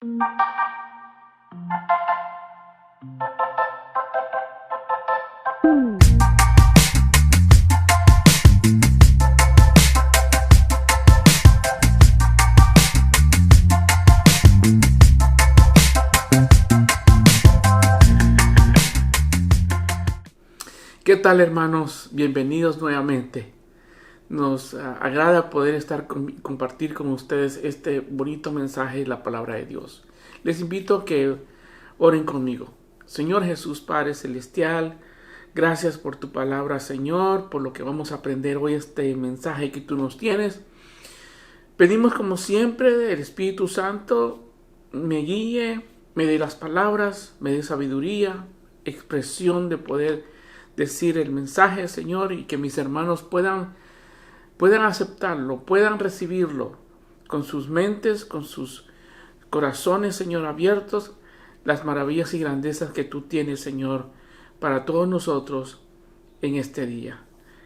¿Qué tal, hermanos? Bienvenidos nuevamente. Nos agrada poder compartir con ustedes este bonito mensaje de la palabra de Dios. Les invito a que oren conmigo. Señor Jesús, Padre Celestial, gracias por tu palabra, Señor, por lo que vamos a aprender hoy, este mensaje que tú nos tienes. Pedimos como siempre, el Espíritu Santo me guíe, me dé las palabras, me dé sabiduría, expresión de poder decir el mensaje, Señor, y que mis hermanos puedan aceptarlo, puedan recibirlo con sus mentes, con sus corazones, Señor, abiertos, las maravillas y grandezas que tú tienes, Señor, para todos nosotros en este día.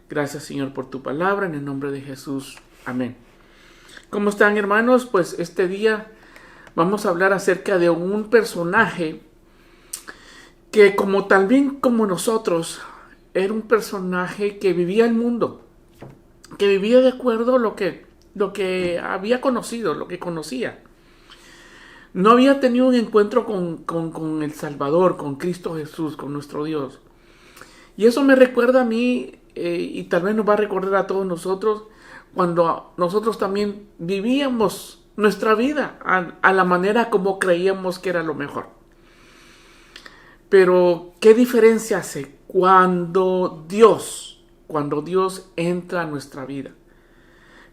Gracias, Señor, por tu palabra, en el nombre de Jesús. Amén. ¿Cómo están, hermanos? Pues este día vamos a hablar acerca de un personaje que, como también como nosotros, era un personaje que vivía el mundo, que vivía de acuerdo a lo que había conocido, lo que conocía. No había tenido un encuentro con el Salvador, con Cristo Jesús, con nuestro Dios. Y eso me recuerda a mí, y tal vez nos va a recordar a todos nosotros, cuando nosotros también vivíamos nuestra vida a la manera como creíamos que era lo mejor. Pero, ¿qué diferencia hace cuando Dios entra a nuestra vida?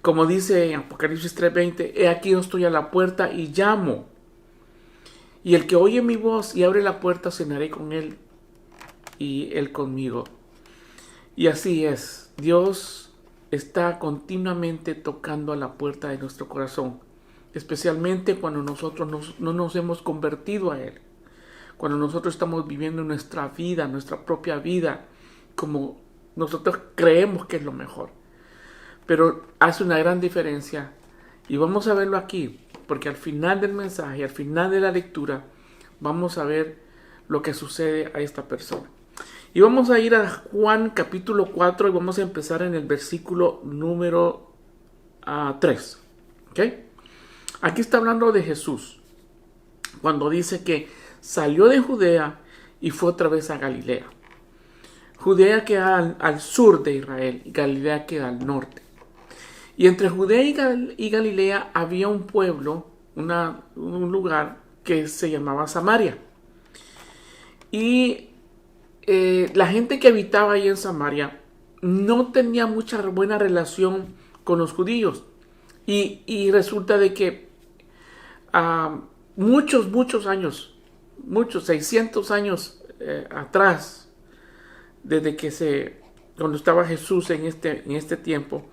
Como dice en Apocalipsis 3:20, he aquí yo estoy a la puerta y llamo. Y el que oye mi voz y abre la puerta, cenaré con él y él conmigo. Y así es, Dios está continuamente tocando a la puerta de nuestro corazón, especialmente cuando nosotros no nos hemos convertido a Él. Cuando nosotros estamos viviendo nuestra vida, nuestra propia vida, como nosotros creemos que es lo mejor. Pero hace una gran diferencia. Y vamos a verlo aquí, porque al final del mensaje, al final de la lectura, vamos a ver lo que sucede a esta persona. Y vamos a ir a Juan capítulo 4 y vamos a empezar en el versículo número 3. ¿Okay? Aquí está hablando de Jesús, cuando dice que salió de Judea y fue otra vez a Galilea. Judea queda al sur de Israel y Galilea queda al norte. Y entre Judea y Galilea había un pueblo, un lugar que se llamaba Samaria. Y la gente que habitaba ahí en Samaria no tenía mucha buena relación con los judíos. Y resulta de que muchos años, 600 años atrás, desde que cuando estaba Jesús en este tiempo,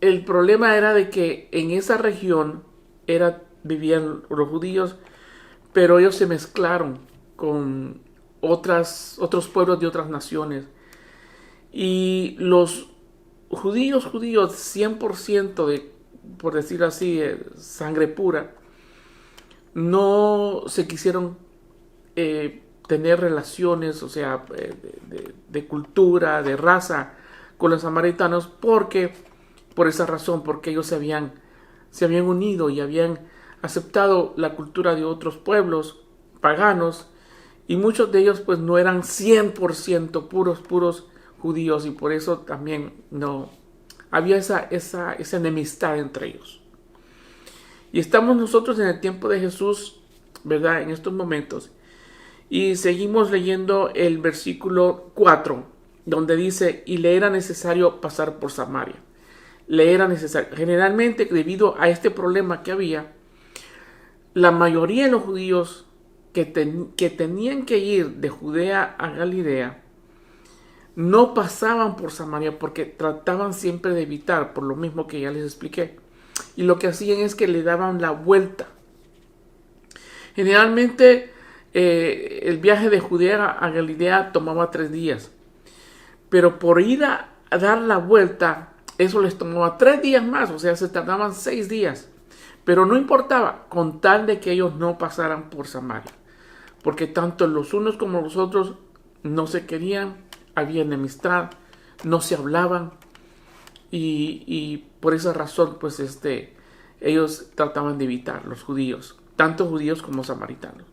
el problema era de que en esa región vivían los judíos, pero ellos se mezclaron con otros pueblos de otras naciones. Y los judíos 100% por decirlo así, sangre pura, no se quisieron tener relaciones, o sea, de cultura, de raza con los samaritanos, por esa razón, porque ellos se habían unido y habían aceptado la cultura de otros pueblos paganos, y muchos de ellos pues no eran 100% puros judíos, y por eso también no había esa enemistad entre ellos. Y estamos nosotros en el tiempo de Jesús, ¿verdad? En estos momentos. Y seguimos leyendo el versículo 4, donde dice, y le era necesario pasar por Samaria. Le era necesario. Generalmente, debido a este problema que había, la mayoría de los judíos que tenían que ir de Judea a Galilea, no pasaban por Samaria porque trataban siempre de evitar, por lo mismo que ya les expliqué. Y lo que hacían es que le daban la vuelta. Generalmente el viaje de Judea a Galilea tomaba 3 días. Pero por ir a dar la vuelta, eso les tomaba 3 días más, o sea, se tardaban 6 días. Pero no importaba, con tal de que ellos no pasaran por Samaria. Porque tanto los unos como los otros no se querían, había enemistad, no se hablaban. Y por esa razón, pues ellos trataban de evitar, los judíos, tanto judíos como samaritanos.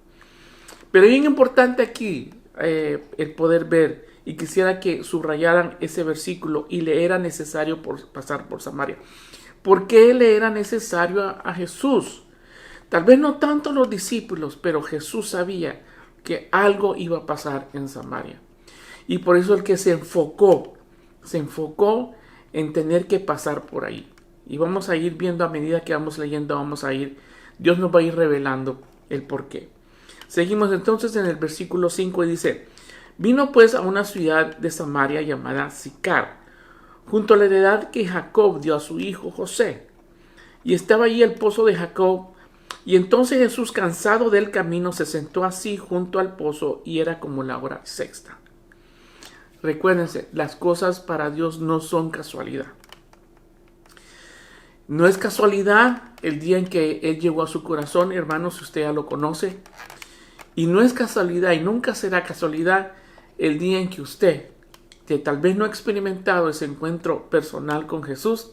Pero es bien importante aquí el poder ver, y quisiera que subrayaran ese versículo, y le era necesario pasar por Samaria. ¿Por qué le era necesario a Jesús? Tal vez no tanto los discípulos, pero Jesús sabía que algo iba a pasar en Samaria. Y por eso el que se enfocó en tener que pasar por ahí. Y vamos a ir viendo a medida que vamos leyendo, Dios nos va a ir revelando el porqué. Seguimos entonces en el versículo 5 y dice: vino pues a una ciudad de Samaria llamada Sicar, junto a la heredad que Jacob dio a su hijo José. Y estaba allí el pozo de Jacob. Y entonces Jesús, cansado del camino, se sentó así junto al pozo, y era como la hora sexta. Recuérdense, las cosas para Dios no son casualidad. No es casualidad el día en que Él llegó a su corazón, hermanos, si usted ya lo conoce. Y no es casualidad, y nunca será casualidad, el día en que usted, que tal vez no ha experimentado ese encuentro personal con Jesús,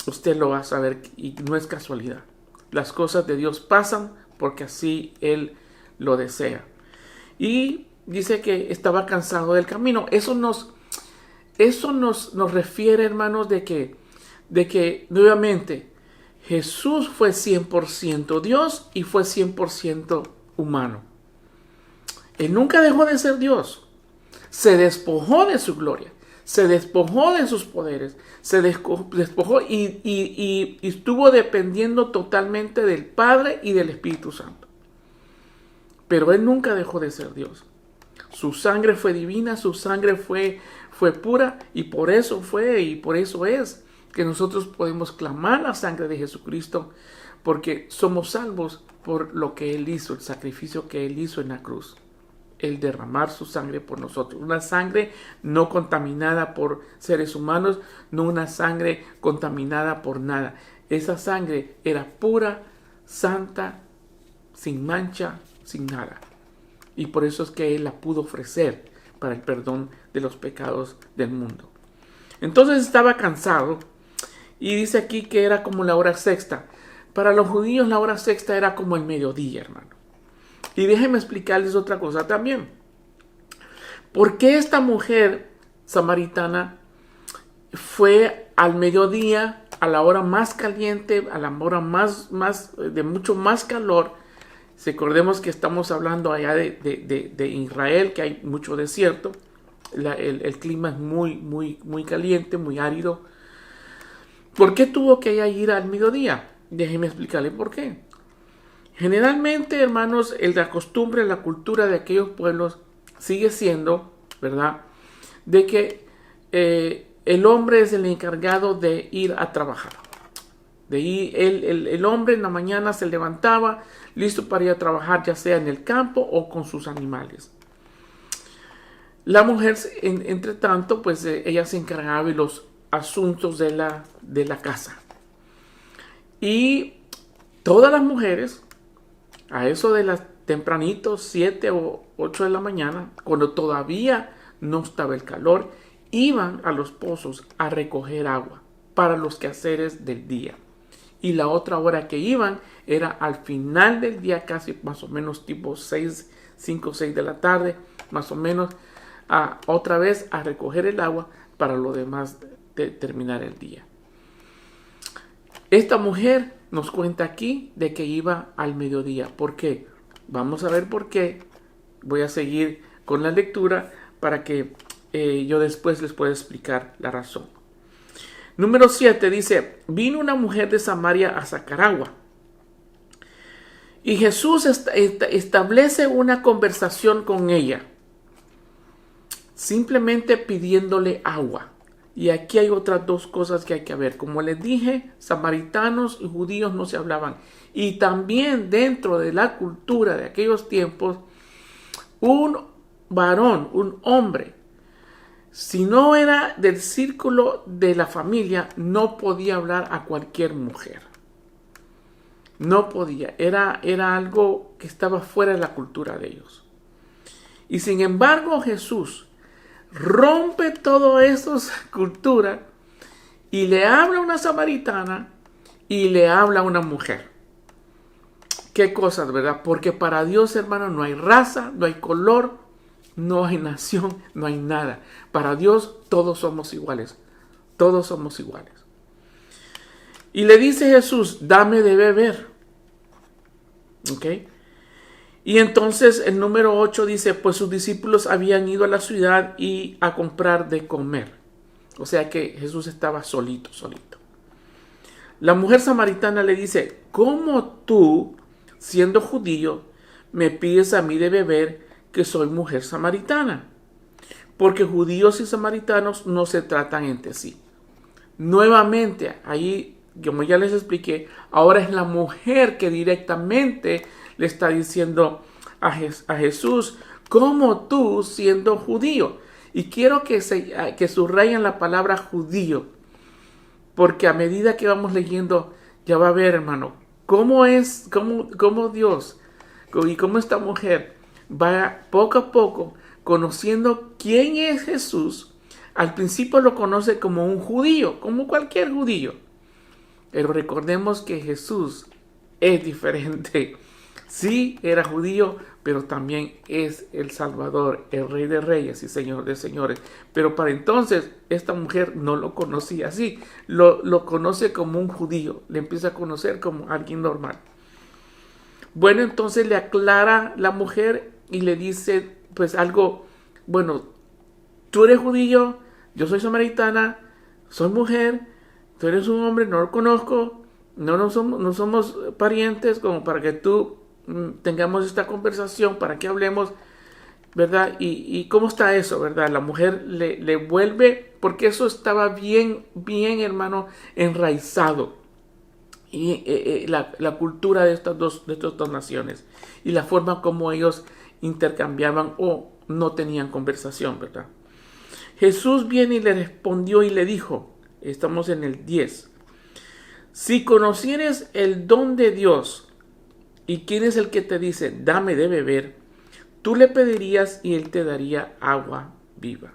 usted lo va a saber, y no es casualidad. Las cosas de Dios pasan porque así Él lo desea. Y dice que estaba cansado del camino. Eso nos refiere, hermanos, de que nuevamente Jesús fue 100% Dios y fue 100% humano. Él nunca dejó de ser Dios. Se despojó de su gloria, se despojó de sus poderes, se despojó y estuvo dependiendo totalmente del Padre y del Espíritu Santo. Pero Él nunca dejó de ser Dios. Su sangre fue divina, su sangre fue pura, y por eso es que nosotros podemos clamar la sangre de Jesucristo, porque somos salvos por lo que Él hizo, el sacrificio que Él hizo en la cruz. El derramar su sangre por nosotros. Una sangre no contaminada por seres humanos, no una sangre contaminada por nada. Esa sangre era pura, santa, sin mancha, sin nada. Y por eso es que Él la pudo ofrecer para el perdón de los pecados del mundo. Entonces estaba cansado, y dice aquí que era como la hora sexta. Para los judíos la hora sexta era como el mediodía, hermano. Y déjenme explicarles otra cosa también. ¿Por qué esta mujer samaritana fue al mediodía, a la hora más caliente, a la hora más de mucho más calor? Recordemos que estamos hablando allá de Israel, que hay mucho desierto. El clima es muy caliente, muy árido. ¿Por qué tuvo que ella ir al mediodía? Déjenme explicarle por qué. Generalmente, hermanos, la costumbre, la cultura de aquellos pueblos sigue siendo, ¿verdad?, de que el hombre es el encargado de ir a trabajar. El hombre en la mañana se levantaba listo para ir a trabajar, ya sea en el campo o con sus animales. La mujer, entre tanto, pues ella se encargaba de los asuntos de la casa. Y todas las mujeres, a eso de las tempranitos, 7 o 8 de la mañana, cuando todavía no estaba el calor, iban a los pozos a recoger agua para los quehaceres del día. Y la otra hora que iban era al final del día, casi más o menos tipo 5 o 6 de la tarde, más o menos, otra vez a recoger el agua para lo demás de terminar el día. Esta mujer nos cuenta aquí de que iba al mediodía. ¿Por qué? Vamos a ver por qué. Voy a seguir con la lectura para que yo después les pueda explicar la razón. Número 7 dice: vino una mujer de Samaria a sacar agua. Y Jesús establece una conversación con ella, simplemente pidiéndole agua. Y aquí hay otras dos cosas que hay que ver. Como les dije, samaritanos y judíos no se hablaban. Y también dentro de la cultura de aquellos tiempos, un varón, un hombre, si no era del círculo de la familia, no podía hablar a cualquier mujer. No podía. Era algo que estaba fuera de la cultura de ellos. Y sin embargo Jesús rompe toda esa cultura y le habla a una samaritana y le habla a una mujer. Qué cosas, ¿verdad? Porque para Dios, hermano, no hay raza, no hay color, no hay nación, no hay nada. Para Dios todos somos iguales. Todos somos iguales. Y le dice Jesús, dame de beber. ¿Ok? Y entonces el número 8 dice, pues sus discípulos habían ido a la ciudad y a comprar de comer. O sea que Jesús estaba solito. La mujer samaritana le dice, ¿cómo tú, siendo judío, me pides a mí de beber que soy mujer samaritana? Porque judíos y samaritanos no se tratan entre sí. Nuevamente, ahí, como ya les expliqué, ahora es la mujer que directamente le está diciendo a Jesús, ¿cómo tú siendo judío? Y quiero que subrayen la palabra judío, porque a medida que vamos leyendo, ya va a ver, hermano, cómo Dios y cómo esta mujer va poco a poco conociendo quién es Jesús. Al principio lo conoce como un judío, como cualquier judío. Pero recordemos que Jesús es diferente. Sí, era judío, pero también es el Salvador, el Rey de Reyes y Señor de Señores. Pero para entonces, esta mujer no lo conocía así. Lo conoce como un judío. Le empieza a conocer como alguien normal. Bueno, entonces le aclara la mujer y le dice, pues algo, bueno, tú eres judío, yo soy samaritana, soy mujer, tú eres un hombre, no lo conozco, no somos parientes como para que tú tengamos esta conversación, para que hablemos, ¿verdad? Y cómo está eso, ¿verdad? La mujer le vuelve, porque eso estaba bien, hermano, enraizado. Y la cultura de estas dos naciones y la forma como ellos intercambiaban o no tenían conversación, ¿verdad? Jesús viene y le respondió y le dijo, estamos en el 10, si conocieres el don de Dios y quién es el que te dice, dame de beber, tú le pedirías y él te daría agua viva.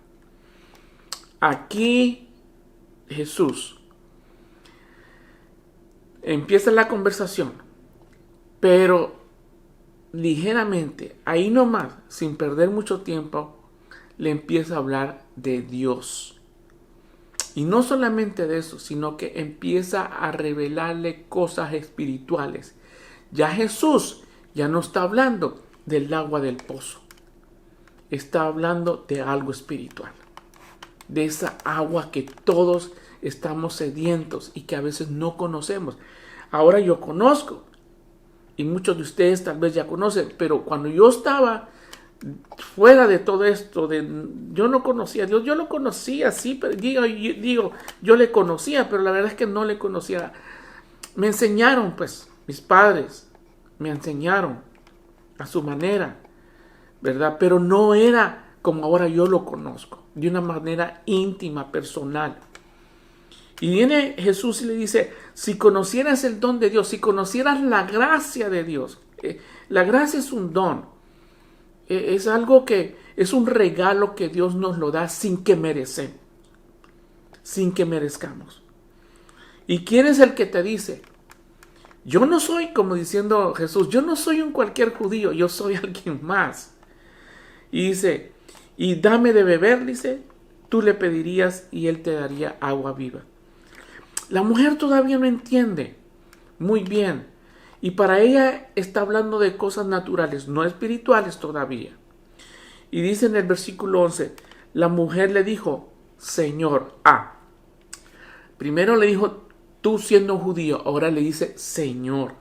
Aquí Jesús empieza la conversación, pero ligeramente, ahí nomás, sin perder mucho tiempo, le empieza a hablar de Dios. Y no solamente de eso, sino que empieza a revelarle cosas espirituales. Ya Jesús ya no está hablando del agua del pozo. Está hablando de algo espiritual. De esa agua que todos estamos sedientos y que a veces no conocemos. Ahora yo conozco, y muchos de ustedes tal vez ya conocen, pero cuando yo estaba fuera de todo esto, yo no conocía a Dios, yo lo conocía, sí, pero yo le conocía, pero la verdad es que no le conocía. Me enseñaron, pues, mis padres, me enseñaron a su manera, ¿verdad? Pero no era como ahora yo lo conozco, de una manera íntima, personal. Y viene Jesús y le dice, si conocieras el don de Dios, si conocieras la gracia de Dios, la gracia es un don, es algo que es un regalo que Dios nos lo da sin que merezcamos, sin que merezcamos. ¿Y quién es el que te dice? Yo no soy, como diciendo Jesús, yo no soy un cualquier judío, yo soy alguien más. Y dice, y dame de beber, dice, tú le pedirías y él te daría agua viva. La mujer todavía no entiende muy bien. Y para ella está hablando de cosas naturales, no espirituales todavía. Y dice en el versículo 11, la mujer le dijo, Señor, primero le dijo, tú siendo judío, ahora le dice, Señor,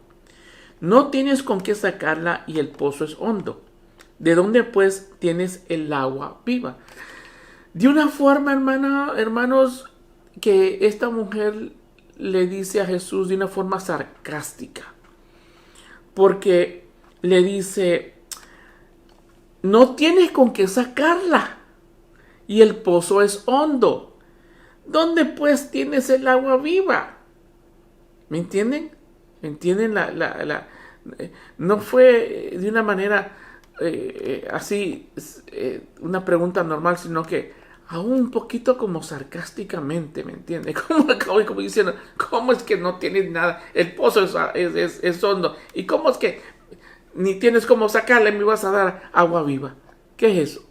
no tienes con qué sacarla y el pozo es hondo. ¿De dónde pues tienes el agua viva? De una forma, hermanos, que esta mujer le dice a Jesús de una forma sarcástica. Porque le dice, no tienes con qué sacarla y el pozo es hondo. ¿Dónde pues tienes el agua viva? ¿Me entienden? ¿Entienden? No fue de una manera así, una pregunta normal, sino que aún un poquito como sarcásticamente, ¿me entiendes? Como diciendo, ¿cómo es que no tienes nada? El pozo es hondo. ¿Y cómo es que ni tienes cómo sacarla y me vas a dar agua viva? ¿Qué es eso?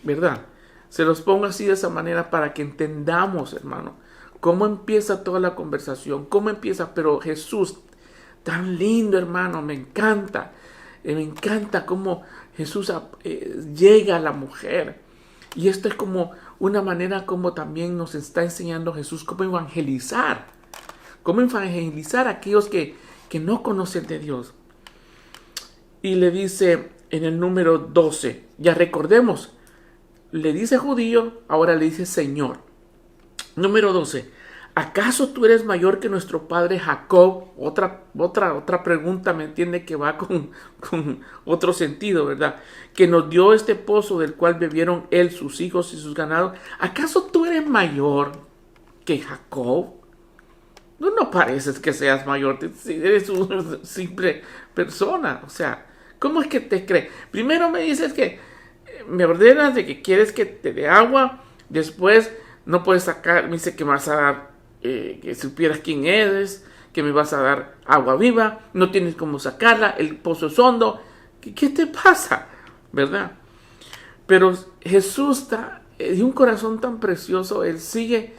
¿Verdad? Se los pongo así de esa manera para que entendamos, hermano, cómo empieza toda la conversación, cómo empieza, pero Jesús, tan lindo, hermano, me encanta cómo Jesús llega a la mujer. Y esto es como una manera como también nos está enseñando Jesús cómo evangelizar a aquellos que no conocen de Dios. Y le dice en el número 12, ya recordemos, le dice judío, ahora le dice Señor. Número 12, ¿acaso tú eres mayor que nuestro padre Jacob? Otra pregunta, ¿me entiende? Que va con otro sentido, ¿verdad? Que nos dio este pozo del cual bebieron él, sus hijos y sus ganados. ¿Acaso tú eres mayor que Jacob? No pareces que seas mayor, eres una simple persona. O sea, ¿cómo es que te crees? Primero me dices que me ordenas de que quieres que te dé agua, después no puedes sacar, me dice que me vas a dar, que supieras quién eres, que me vas a dar agua viva, no tienes cómo sacarla, el pozo es hondo. ¿Qué te pasa? ¿Verdad? Pero Jesús está de un corazón tan precioso, él sigue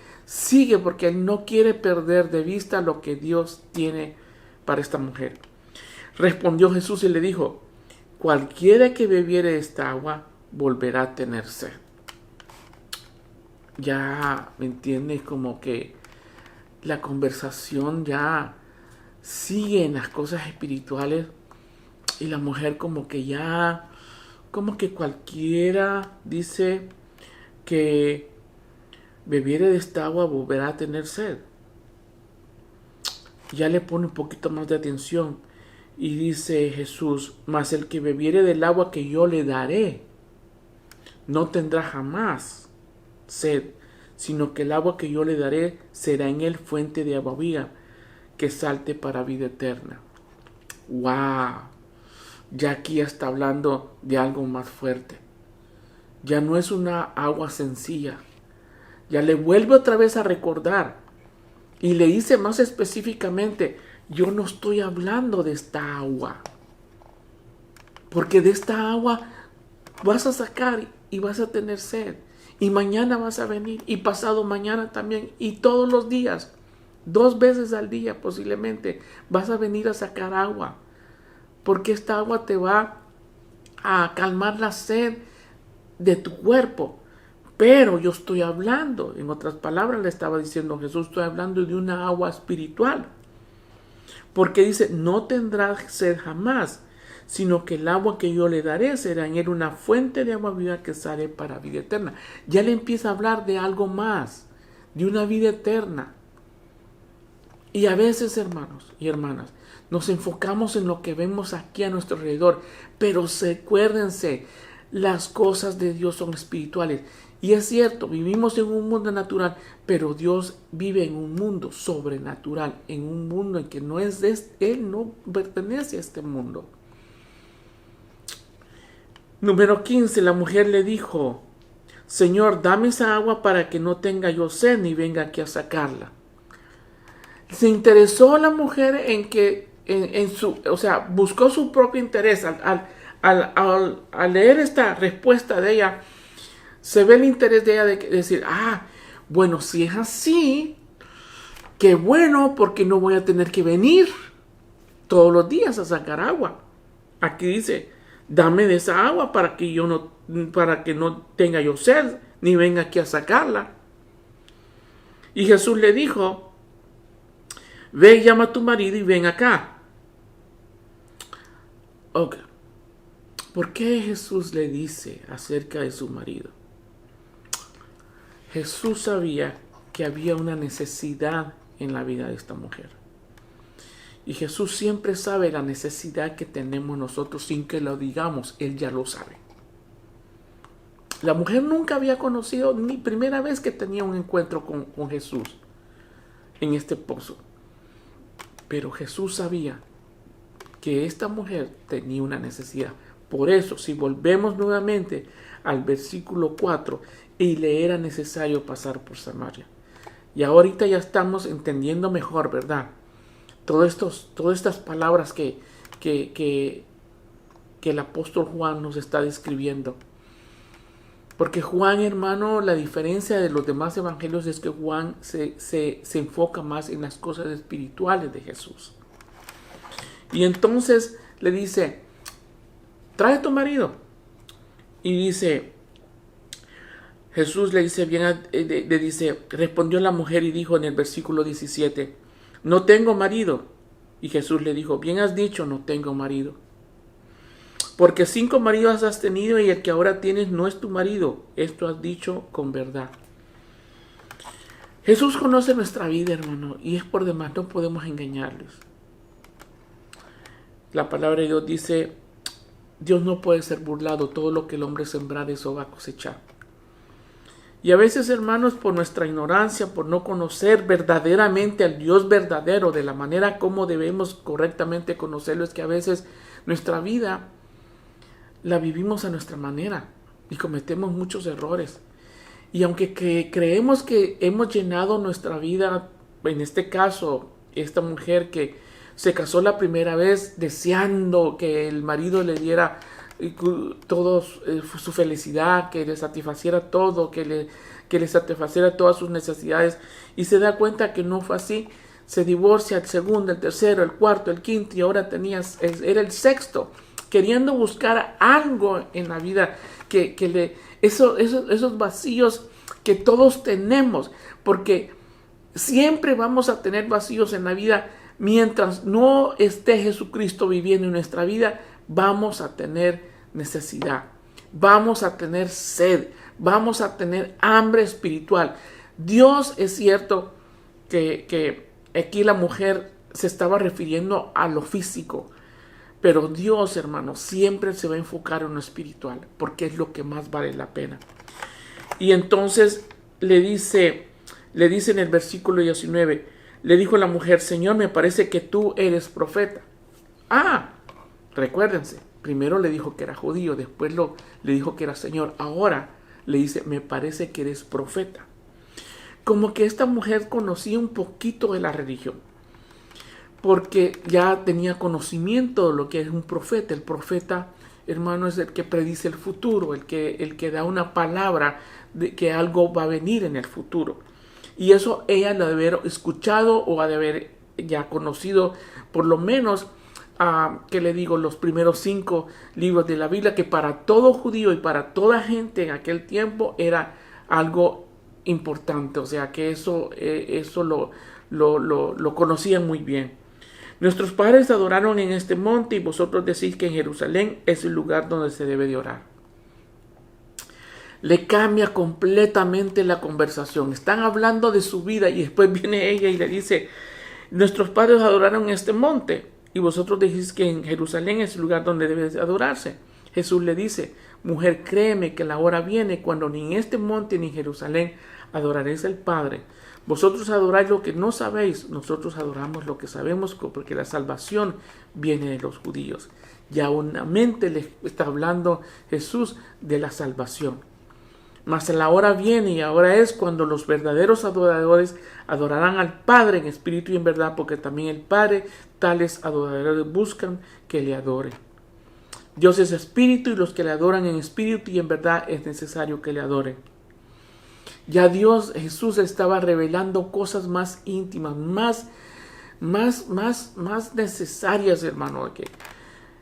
porque él no quiere perder de vista lo que Dios tiene para esta mujer. Respondió Jesús y le dijo, cualquiera que bebiere esta agua volverá a tener sed. Ya, ¿me entiendes? Como que la conversación ya sigue en las cosas espirituales y la mujer como que ya, como que cualquiera dice que bebiere de esta agua volverá a tener sed. Ya le pone un poquito más de atención y dice Jesús, mas el que bebiere del agua que yo le daré no tendrá jamás sed, sino que el agua que yo le daré será en él fuente de agua viva que salte para vida eterna. ¡Wow! Ya aquí está hablando de algo más fuerte. Ya no es una agua sencilla. Ya le vuelve otra vez a recordar. Y le dice más específicamente, yo no estoy hablando de esta agua. Porque de esta agua vas a sacar y vas a tener sed. Y mañana vas a venir. Y pasado mañana también. Y todos los días. 2 veces al día posiblemente. Vas a venir a sacar agua. Porque esta agua te va a calmar la sed de tu cuerpo. Pero yo estoy hablando, en otras palabras le estaba diciendo Jesús, estoy hablando de una agua espiritual. Porque dice, no tendrá sed jamás, sino que el agua que yo le daré será en él una fuente de agua viva que sale para vida eterna. Ya le empieza a hablar de algo más, de una vida eterna. Y a veces, hermanos y hermanas, nos enfocamos en lo que vemos aquí a nuestro alrededor, pero acuérdense, las cosas de Dios son espirituales. Y es cierto, vivimos en un mundo natural, pero Dios vive en un mundo sobrenatural, en un mundo en que no es Él no pertenece a este mundo. Número 15, la mujer le dijo, Señor, dame esa agua para que no tenga yo sed ni venga aquí a sacarla. Se interesó la mujer en que, buscó su propio interés. Al leer esta respuesta de ella, se ve el interés de ella de decir, bueno, si es así, qué bueno, porque no voy a tener que venir todos los días a sacar agua. Aquí dice, dame de esa agua para que no tenga yo sed, ni venga aquí a sacarla. Y Jesús le dijo, ve, llama a tu marido y ven acá. Ok. ¿Por qué Jesús le dice acerca de su marido? Jesús sabía que había una necesidad en la vida de esta mujer. Y Jesús siempre sabe la necesidad que tenemos nosotros sin que lo digamos. Él ya lo sabe. La mujer nunca había conocido, ni primera vez que tenía un encuentro con Jesús en este pozo. Pero Jesús sabía que esta mujer tenía una necesidad. Por eso, si volvemos nuevamente al versículo 4, y le era necesario pasar por Samaria. Y ahorita ya estamos entendiendo mejor, ¿verdad? Todas estas palabras que el apóstol Juan nos está describiendo. Porque Juan, hermano, la diferencia de los demás evangelios es que Juan se enfoca más en las cosas espirituales de Jesús. Y entonces le dice, trae a tu marido. Y dice, Jesús le dice, respondió la mujer y dijo en el versículo 17, no tengo marido. Y Jesús le dijo, bien has dicho, no tengo marido. Porque 5 maridos has tenido y el que ahora tienes no es tu marido. Esto has dicho con verdad. Jesús conoce nuestra vida, hermano, y es por demás, no podemos engañarles. La palabra de Dios dice, Dios no puede ser burlado, todo lo que el hombre sembrar, eso va a cosechar. Y a veces, hermanos, por nuestra ignorancia, por no conocer verdaderamente al Dios verdadero, de la manera como debemos correctamente conocerlo, es que a veces nuestra vida la vivimos a nuestra manera y cometemos muchos errores. Y aunque creemos que hemos llenado nuestra vida, en este caso, esta mujer que se casó la primera vez deseando que el marido le diera todo su felicidad, que le satisfaciera todo, que le satisfaciera todas sus necesidades, y se da cuenta que no fue así, se divorcia el segundo, el tercero, el cuarto, el quinto, y ahora era el sexto, queriendo buscar algo en la vida, esos vacíos que todos tenemos, porque siempre vamos a tener vacíos en la vida. Mientras no esté Jesucristo viviendo en nuestra vida, vamos a tener necesidad, vamos a tener sed, vamos a tener hambre espiritual. Dios, es cierto que aquí la mujer se estaba refiriendo a lo físico, pero Dios, hermano, siempre se va a enfocar en lo espiritual, porque es lo que más vale la pena. Y entonces le dice en el versículo 19, le dijo la mujer, Señor, me parece que tú eres profeta. Recuérdense, primero le dijo que era judío, después le dijo que era Señor. Ahora le dice, me parece que eres profeta. Como que esta mujer conocía un poquito de la religión, porque ya tenía conocimiento de lo que es un profeta. El profeta, hermano, es el que predice el futuro, el que da una palabra de que algo va a venir en el futuro. Y eso ella lo debe haber escuchado o ha de haber ya conocido, por lo menos, los primeros 5 libros de la Biblia, que para todo judío y para toda gente en aquel tiempo era algo importante. O sea, que eso lo conocían muy bien. Nuestros padres adoraron en este monte y vosotros decís que en Jerusalén es el lugar donde se debe de orar. Le cambia completamente la conversación. Están hablando de su vida y después viene ella y le dice, nuestros padres adoraron en este monte y vosotros decís que en Jerusalén es el lugar donde debe de adorarse. Jesús le dice, mujer, créeme que la hora viene cuando ni en este monte ni en Jerusalén adoraréis al Padre. Vosotros adoráis lo que no sabéis, nosotros adoramos lo que sabemos, porque la salvación viene de los judíos. Ya unamente le está hablando Jesús de la salvación. Mas la hora viene y ahora es cuando los verdaderos adoradores adorarán al Padre en espíritu y en verdad, porque también el Padre tales adoradores buscan que le adoren. Dios es espíritu y los que le adoran en espíritu y en verdad es necesario que le adoren. Ya Jesús estaba revelando cosas más íntimas, más necesarias, hermano. Que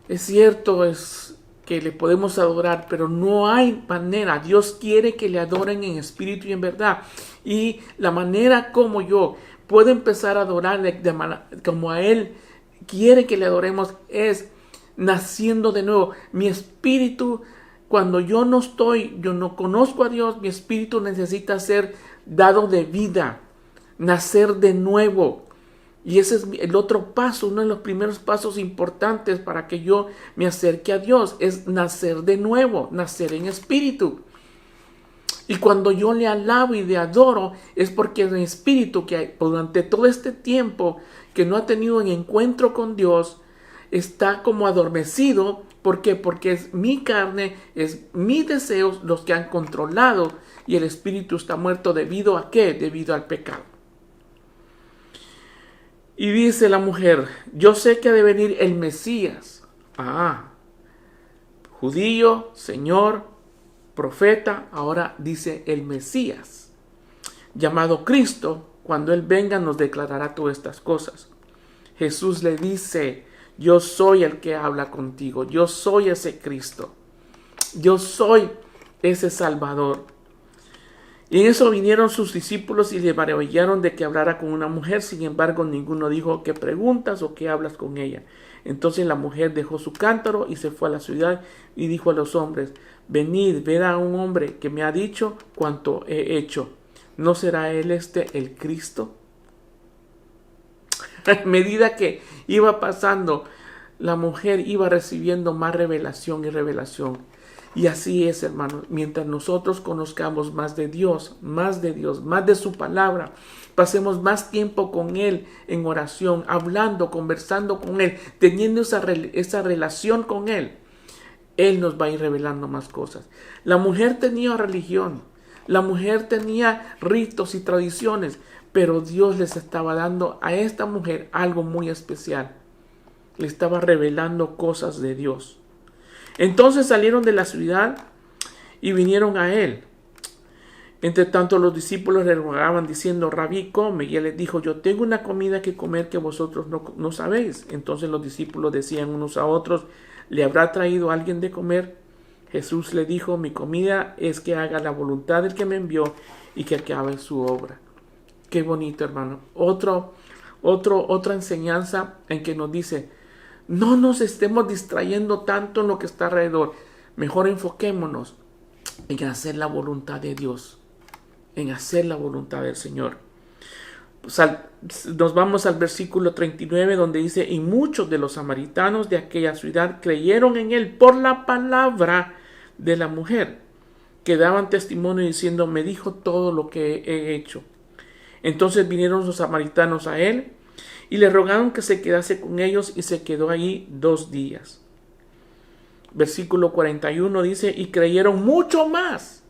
es cierto, es que le podemos adorar, pero no hay manera. Dios quiere que le adoren en espíritu y en verdad. Y la manera como yo puedo empezar a adorarle como a Él quiere que le adoremos es naciendo de nuevo. Mi espíritu, cuando yo no conozco a Dios, mi espíritu necesita ser dado de vida, nacer de nuevo. Y ese es el otro paso, uno de los primeros pasos importantes para que yo me acerque a Dios, es nacer de nuevo, nacer en espíritu. Y cuando yo le alabo y le adoro, es porque es mi espíritu que durante todo este tiempo que no ha tenido un encuentro con Dios, está como adormecido. ¿Por qué? Porque es mi carne, es mis deseos los que han controlado, y el espíritu está muerto. ¿Debido a qué? Debido al pecado. Y dice la mujer: yo sé que ha de venir el Mesías. Judío, Señor, profeta. Ahora dice el Mesías, llamado Cristo. Cuando Él venga nos declarará todas estas cosas. Jesús le dice: yo soy el que habla contigo. Yo soy ese Cristo. Yo soy ese Salvador. Y en eso vinieron sus discípulos y le maravillaron de que hablara con una mujer. Sin embargo, ninguno dijo: ¿qué preguntas o qué hablas con ella? Entonces la mujer dejó su cántaro y se fue a la ciudad y dijo a los hombres: venid, ved a un hombre que me ha dicho cuanto he hecho. ¿No será él el Cristo? A medida que iba pasando, la mujer iba recibiendo más revelación y revelación. Y así es, hermanos, mientras nosotros conozcamos más de Dios, más de su palabra, pasemos más tiempo con Él en oración, hablando, conversando con Él, teniendo esa relación con Él, Él nos va a ir revelando más cosas. La mujer tenía religión, la mujer tenía ritos y tradiciones, pero Dios les estaba dando a esta mujer algo muy especial. Le estaba revelando cosas de Dios. Entonces salieron de la ciudad y vinieron a él. Entre tanto los discípulos le rogaban diciendo: Rabí, come. Y él les dijo: yo tengo una comida que comer que vosotros no sabéis. Entonces los discípulos decían unos a otros: ¿le habrá traído alguien de comer? Jesús le dijo: mi comida es que haga la voluntad del que me envió y que acabe su obra. Qué bonito, hermano. Otra enseñanza en que nos dice: no nos estemos distrayendo tanto en lo que está alrededor. Mejor enfoquémonos en hacer la voluntad de Dios, en hacer la voluntad del Señor. Nos vamos al versículo 39, donde dice: y muchos de los samaritanos de aquella ciudad creyeron en él por la palabra de la mujer, que daban testimonio diciendo: me dijo todo lo que he hecho. Entonces vinieron los samaritanos a él y le rogaron que se quedase con ellos, y se quedó allí 2 días. Versículo 41 dice: y creyeron mucho más.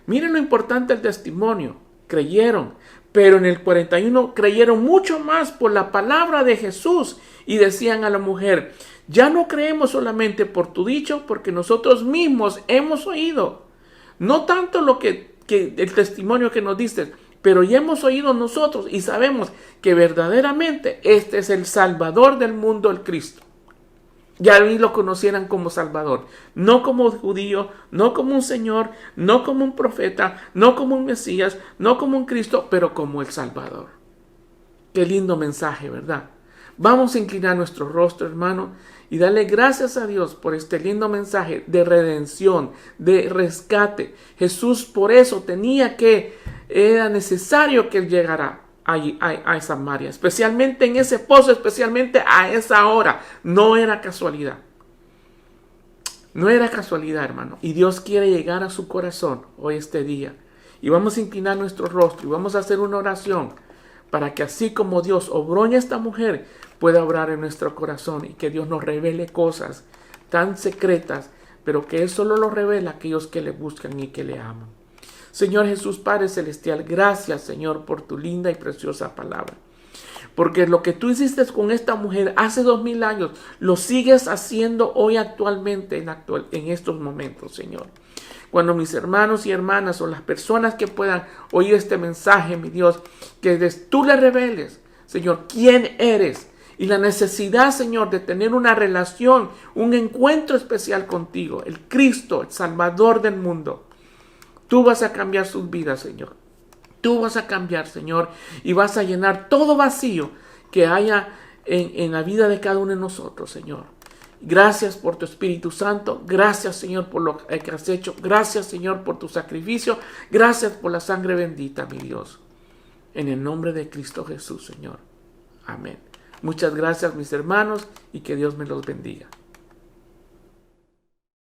Miren lo importante del testimonio. Creyeron, pero en el 41 creyeron mucho más por la palabra de Jesús, y decían a la mujer: ya no creemos solamente por tu dicho, porque nosotros mismos hemos oído. No tanto el testimonio que nos diste, pero ya hemos oído nosotros y sabemos que verdaderamente este es el Salvador del mundo, el Cristo. Ya lo conocieran como Salvador, no como judío, no como un Señor, no como un profeta, no como un Mesías, no como un Cristo, pero como el Salvador. Qué lindo mensaje, ¿verdad? Vamos a inclinar nuestro rostro, hermano, y darle gracias a Dios por este lindo mensaje de redención, de rescate. Jesús por eso era necesario que Él llegara a Samaria, especialmente en ese pozo, especialmente a esa hora. No era casualidad. No era casualidad, hermano. Y Dios quiere llegar a su corazón hoy, este día. Y vamos a inclinar nuestro rostro y vamos a hacer una oración para que así como Dios obró en esta mujer, pueda obrar en nuestro corazón, y que Dios nos revele cosas tan secretas, pero que Él solo lo revela a aquellos que le buscan y que le aman. Señor Jesús, Padre Celestial, gracias, Señor, por tu linda y preciosa palabra. Porque lo que tú hiciste con esta mujer hace 2000 años, lo sigues haciendo hoy actualmente, en estos momentos, Señor. Cuando mis hermanos y hermanas o las personas que puedan oír este mensaje, mi Dios, que tú le reveles, Señor, quién eres y la necesidad, Señor, de tener una relación, un encuentro especial contigo, el Cristo, el Salvador del mundo. Tú vas a cambiar sus vidas, Señor. Tú vas a cambiar, Señor, y vas a llenar todo vacío que haya en la vida de cada uno de nosotros, Señor. Gracias por tu Espíritu Santo. Gracias, Señor, por lo que has hecho. Gracias, Señor, por tu sacrificio. Gracias por la sangre bendita, mi Dios. En el nombre de Cristo Jesús, Señor. Amén. Muchas gracias, mis hermanos, y que Dios me los bendiga.